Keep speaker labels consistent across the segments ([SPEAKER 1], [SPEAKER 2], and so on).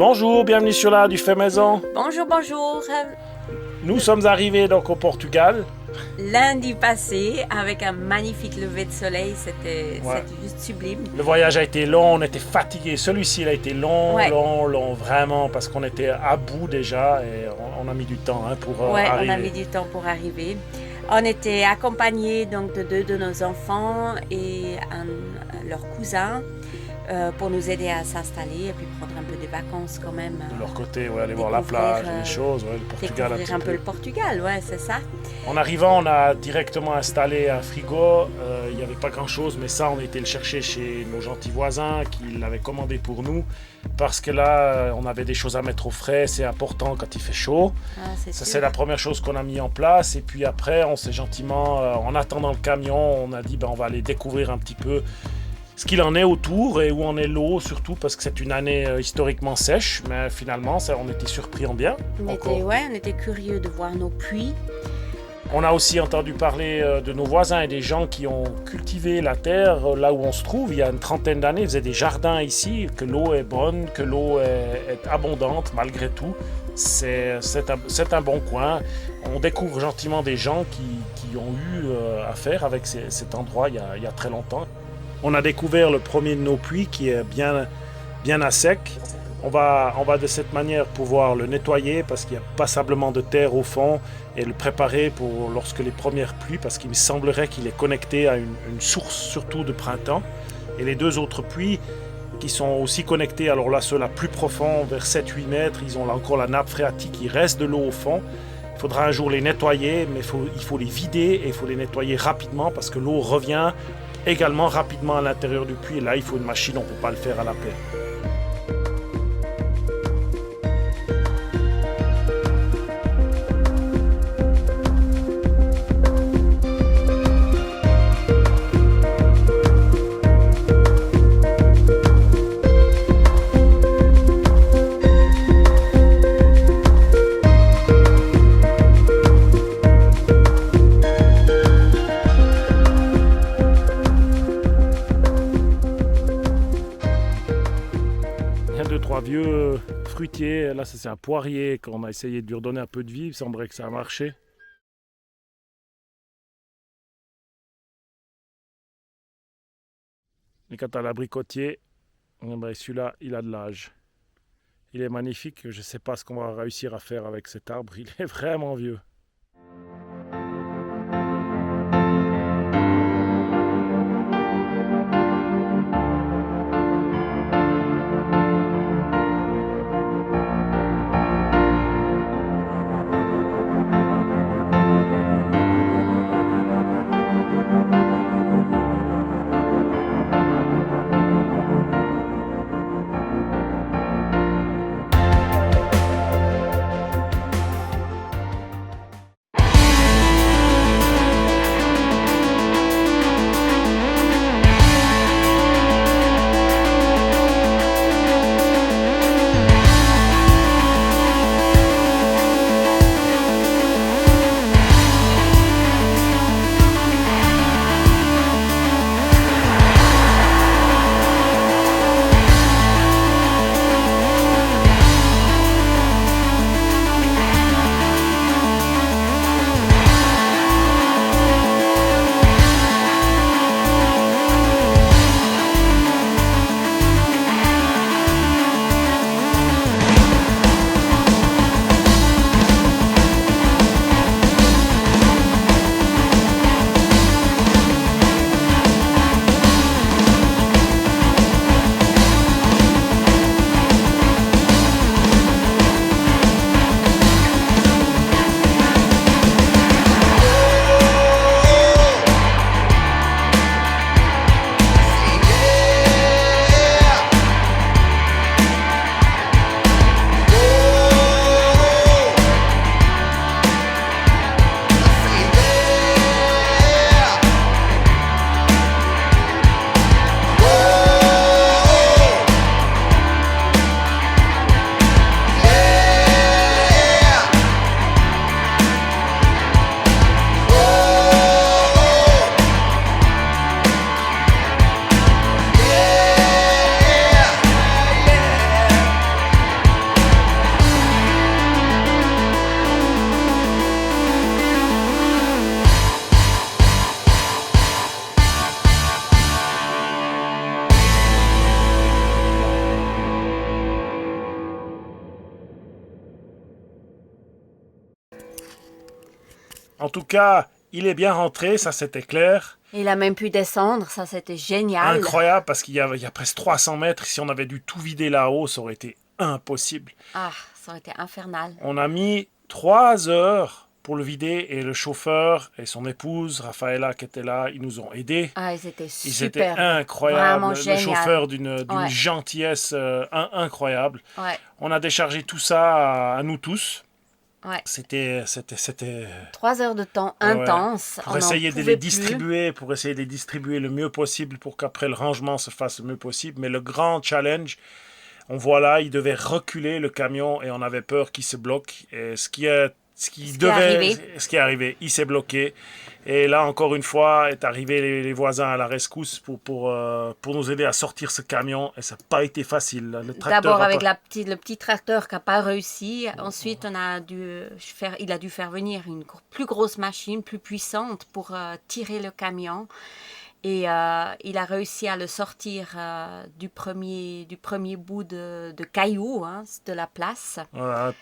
[SPEAKER 1] Bonjour, bienvenue sur l'art du fait maison.
[SPEAKER 2] Bonjour, bonjour.
[SPEAKER 1] Nous sommes arrivés donc au Portugal.
[SPEAKER 2] Lundi passé, avec un magnifique lever de soleil, c'était juste sublime.
[SPEAKER 1] Le voyage a été long, on était fatigués. Celui-ci, il a été long,
[SPEAKER 2] Ouais.
[SPEAKER 1] long, vraiment, parce qu'on était à bout déjà et on a mis du temps pour arriver.
[SPEAKER 2] On a mis du temps pour arriver. On était accompagnés donc de deux de nos enfants et leur cousin pour nous aider à s'installer et puis prendre un peu des vacances quand même.
[SPEAKER 1] De leur côté, aller voir la plage, les choses, le Portugal.
[SPEAKER 2] Découvrir un peu le Portugal, c'est ça.
[SPEAKER 1] En arrivant, on a directement installé un frigo. Il n'y avait pas grand-chose, mais ça, on a été le chercher chez nos gentils voisins qui l'avaient commandé pour nous. Parce que là, on avait des choses à mettre au frais. C'est important quand il fait chaud. Ça, c'est la première chose qu'on a mis en place. Et puis après, on s'est gentiment, en attendant le camion, on a dit on va aller découvrir un petit peu ce qu'il en est autour et où en est l'eau, surtout parce que c'est une année historiquement sèche. Mais finalement, on était surpris en bien.
[SPEAKER 2] On était curieux de voir nos puits.
[SPEAKER 1] On a aussi entendu parler de nos voisins et des gens qui ont cultivé la terre là où on se trouve. Il y a une trentaine d'années, ils faisaient des jardins ici, que l'eau est bonne, que l'eau est abondante malgré tout. C'est un bon coin. On découvre gentiment des gens qui ont eu affaire avec cet endroit il y a très longtemps. On a découvert le premier de nos puits qui est bien à sec. On va de cette manière pouvoir le nettoyer parce qu'il y a passablement de terre au fond et le préparer pour lorsque les premières pluies, parce qu'il me semblerait qu'il est connecté à une source surtout de printemps. Et les deux autres puits qui sont aussi connectés, alors là ceux-là plus profonds, vers 7-8 mètres, ils ont là encore la nappe phréatique, il reste de l'eau au fond. Il faudra un jour les nettoyer, mais il faut les vider et il faut les nettoyer rapidement parce que l'eau revient également rapidement à l'intérieur du puits. Et là, il faut une machine, on ne peut pas le faire à la pelle. Vieux fruitier, là c'est un poirier qu'on a essayé de lui redonner un peu de vie, il semblerait que ça a marché. Et quant à l'abricotier, celui-là il a de l'âge. Il est magnifique, je ne sais pas ce qu'on va réussir à faire avec cet arbre, il est vraiment vieux. En tout cas, il est bien rentré, ça c'était clair.
[SPEAKER 2] Il a même pu descendre, ça c'était génial.
[SPEAKER 1] Incroyable, parce qu'il y a presque 300 mètres. Si on avait dû tout vider là-haut, ça aurait été impossible.
[SPEAKER 2] Ah, ça aurait été infernal.
[SPEAKER 1] On a mis 3 heures pour le vider et le chauffeur et son épouse, Rafaela, qui était là, ils nous ont aidés.
[SPEAKER 2] Ah, ils étaient
[SPEAKER 1] Ils
[SPEAKER 2] super.
[SPEAKER 1] étaient incroyables.
[SPEAKER 2] Vraiment
[SPEAKER 1] Le
[SPEAKER 2] génial.
[SPEAKER 1] chauffeur d'une
[SPEAKER 2] Ouais.
[SPEAKER 1] gentillesse incroyable.
[SPEAKER 2] Ouais,
[SPEAKER 1] On a déchargé tout ça à nous tous.
[SPEAKER 2] ouais.
[SPEAKER 1] C'était
[SPEAKER 2] 3 heures de temps
[SPEAKER 1] Ouais.
[SPEAKER 2] intense.
[SPEAKER 1] pour
[SPEAKER 2] on
[SPEAKER 1] essayer
[SPEAKER 2] n'en
[SPEAKER 1] de
[SPEAKER 2] pouvait
[SPEAKER 1] les
[SPEAKER 2] plus.
[SPEAKER 1] distribuer, le mieux possible pour qu'après le rangement se fasse le mieux possible. Mais le grand challenge, on voit là, il devait reculer le camion et on avait peur qu'il se bloque. Et ce qui est arrivé, il s'est bloqué. Et là, encore une fois, est arrivé les voisins à la rescousse pour nous aider à sortir ce camion. Et ça n'a pas été facile. Le tracteur
[SPEAKER 2] D'abord
[SPEAKER 1] a
[SPEAKER 2] avec
[SPEAKER 1] pas-
[SPEAKER 2] le petit tracteur qui n'a pas réussi. Ensuite, il a dû faire venir une plus grosse machine, plus puissante pour tirer le camion. Et il a réussi à le sortir du premier bout de cailloux, hein, de la place.
[SPEAKER 1] Voilà.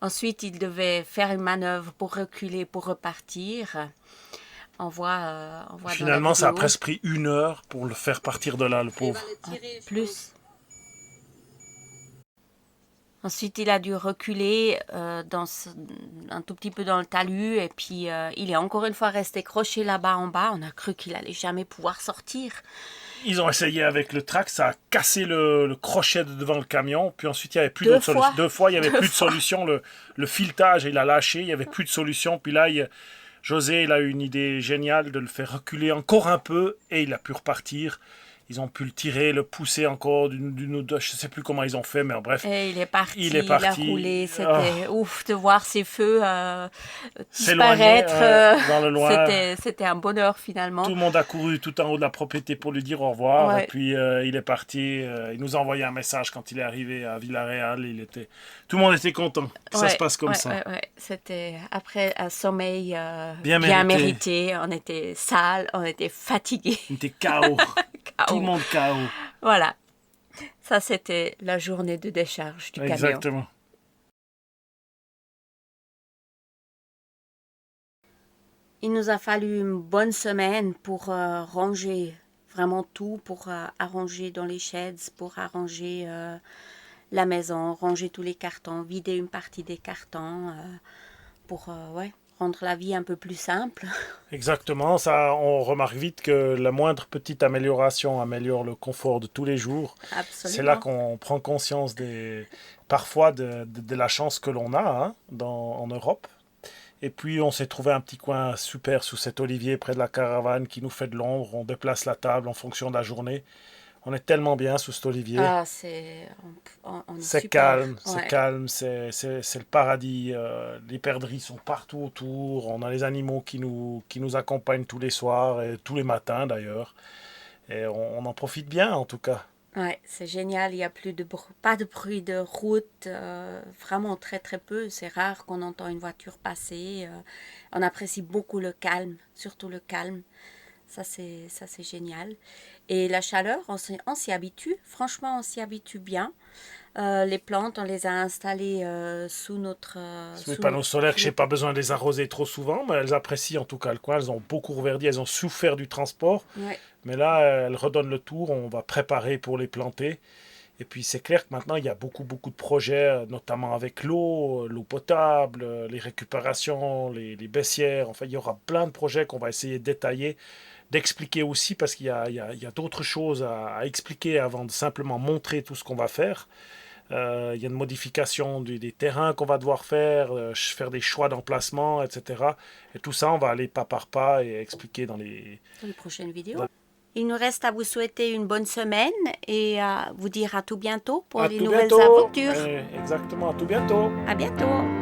[SPEAKER 2] Ensuite, il devait faire une manœuvre pour reculer, pour repartir. On voit dans la
[SPEAKER 1] Finalement, ça a
[SPEAKER 2] vidéo.
[SPEAKER 1] presque pris 1 heure pour le faire partir de là, le
[SPEAKER 3] Il va
[SPEAKER 1] pauvre.
[SPEAKER 3] le tirer, je
[SPEAKER 2] Plus. Ensuite, il a dû reculer un tout petit peu dans le talus. Et puis, il est encore une fois resté croché là-bas en bas. On a cru qu'il allait jamais pouvoir sortir.
[SPEAKER 1] Ils ont essayé avec le track, ça a cassé le crochet de devant le camion. Puis ensuite, il n'y avait plus
[SPEAKER 2] 2
[SPEAKER 1] d'autre
[SPEAKER 2] fois.
[SPEAKER 1] solution. 2 fois, il n'y avait
[SPEAKER 2] Deux
[SPEAKER 1] plus de
[SPEAKER 2] fois.
[SPEAKER 1] solution. Le filetage, il a lâché, il n'y avait plus de solution. Puis là, José, il a eu une idée géniale de le faire reculer encore un peu et il a pu repartir. Ils ont pu le tirer, le pousser encore d'une ou deux. Je ne sais plus comment ils ont fait, mais bref.
[SPEAKER 2] Et il est parti,
[SPEAKER 1] Il est
[SPEAKER 2] il a
[SPEAKER 1] parti.
[SPEAKER 2] roulé. C'était ouf de voir ces feux
[SPEAKER 1] S'éloigner,
[SPEAKER 2] disparaître.
[SPEAKER 1] dans le loin.
[SPEAKER 2] C'était un bonheur finalement.
[SPEAKER 1] Tout le monde a couru tout en haut de la propriété pour lui dire au revoir.
[SPEAKER 2] Ouais.
[SPEAKER 1] Et puis il est parti. Il nous a envoyé un message quand il est arrivé à Villarreal. Tout le monde était content que ça
[SPEAKER 2] Ouais,
[SPEAKER 1] se passe comme
[SPEAKER 2] ouais,
[SPEAKER 1] ça.
[SPEAKER 2] ouais. C'était après un sommeil
[SPEAKER 1] Bien
[SPEAKER 2] bien
[SPEAKER 1] mérité.
[SPEAKER 2] mérité. On était sales, on était fatigués.
[SPEAKER 1] Il était KO. Tout le monde KO.
[SPEAKER 2] Voilà. Ça, c'était la journée de décharge du camion.
[SPEAKER 1] Exactement.
[SPEAKER 2] Il nous a fallu une bonne semaine pour ranger vraiment tout, pour arranger dans les sheds, pour arranger la maison, ranger tous les cartons, vider une partie des cartons, pour rendre la vie un peu plus simple.
[SPEAKER 1] Exactement. Ça, on remarque vite que la moindre petite amélioration améliore le confort de tous les jours.
[SPEAKER 2] Absolument.
[SPEAKER 1] C'est là qu'on prend conscience parfois de la chance que l'on a hein, en Europe. Et puis on s'est trouvé un petit coin super sous cet olivier près de la caravane qui nous fait de l'ombre. On déplace la table en fonction de la journée. On est tellement bien sous cet olivier.
[SPEAKER 2] Ah, on est
[SPEAKER 1] C'est
[SPEAKER 2] super.
[SPEAKER 1] calme, c'est
[SPEAKER 2] Ouais.
[SPEAKER 1] calme, c'est le paradis. Les perdrix sont partout autour. On a les animaux qui nous accompagnent tous les soirs et tous les matins d'ailleurs. Et on en profite bien en tout cas.
[SPEAKER 2] Ouais, c'est génial. Il n'y a pas de bruit de route, vraiment très très peu. C'est rare qu'on entend une voiture passer. On apprécie beaucoup le calme, surtout le calme. Ça c'est génial. Et la chaleur, on s'y habitue. Franchement, on s'y habitue bien. Les plantes, on les a installées sous notre...
[SPEAKER 1] Sous les panneaux solaires, je n'ai pas besoin de les arroser trop souvent, mais elles apprécient en tout cas le coin. Elles ont beaucoup reverdi, elles ont souffert du transport.
[SPEAKER 2] Ouais.
[SPEAKER 1] Mais là, elles redonnent le tour, on va préparer pour les planter. Et puis c'est clair que maintenant, il y a beaucoup de projets, notamment avec l'eau potable, les récupérations, les baissières. Enfin, il y aura plein de projets qu'on va essayer de détailler, d'expliquer aussi, parce qu'il y a d'autres choses à expliquer avant de simplement montrer tout ce qu'on va faire. Il y a une modification des terrains qu'on va devoir faire des choix d'emplacement, etc. Et tout ça, on va aller pas par pas et expliquer dans les
[SPEAKER 2] prochaines vidéos. Il nous reste à vous souhaiter une bonne semaine et à vous dire à tout bientôt pour les nouvelles aventures.
[SPEAKER 1] Exactement, à tout bientôt.
[SPEAKER 2] À bientôt.